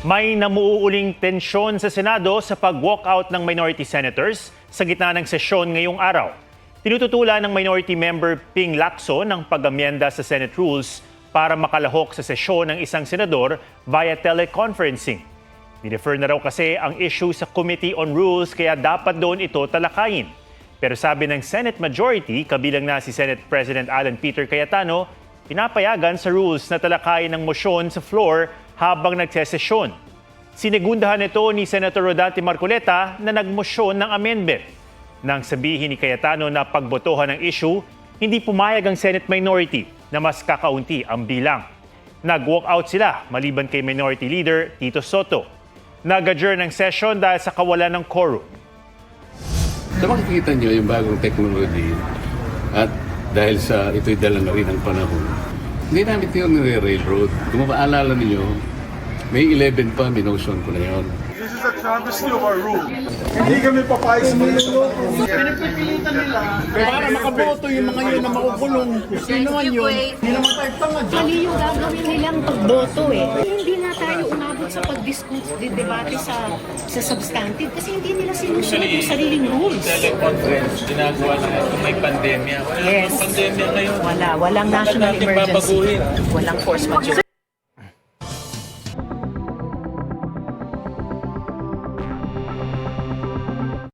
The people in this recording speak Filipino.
May namuuling tensyon sa Senado sa pag-walkout ng minority senators sa gitna ng sesyon ngayong araw. Tinututulan ng minority member Ping Lacson ng pag-amyenda sa Senate rules para makalahok sa sesyon ng isang senador via teleconferencing. Nidefer na raw kasi ang issue sa Committee on Rules kaya dapat doon ito talakayin. Pero sabi ng Senate Majority, kabilang na si Senate President Alan Peter Cayetano, pinapayagan sa rules na talakayin ng motion sa floor habang nagsesesyon. Sinegundahan ito ni Senator Rodante Marcoleta na nagmosyon ng amendment. Nang sabihin ni Cayetano na pagbotohan ng issue, hindi pumayag ang Senate Minority na mas kakaunti ang bilang. Nag-walk out sila maliban kay Minority Leader Tito Soto. Nag-adjourn ng session dahil sa kawalan ng quorum. So makikita nyo yung bagong technology at dahil sa ito'y dala na rin ang panahon, hindi namin ito yung nire-railroad. Kung maalala ninyo, May 11 pa, minotion ko na yun. This is a travesty of our rule. Hindi kami papayag sa mga Pinagpipilitan nila para makaboto yung mga yun na makukulong. Sino man yun? Hindi naman tayo tangad. Mali yung gagawin nilang pagboto eh. Hindi na tayo umabot sa pag-discuss, debate sa substantive kasi hindi nila sinusunod yung sariling rules. Teleconference, ginagawa nila kung may pandemya. Wala Yes. pandemya ngayon. Walang national Bakit natin emergency. babaguhin? Walang force majeure.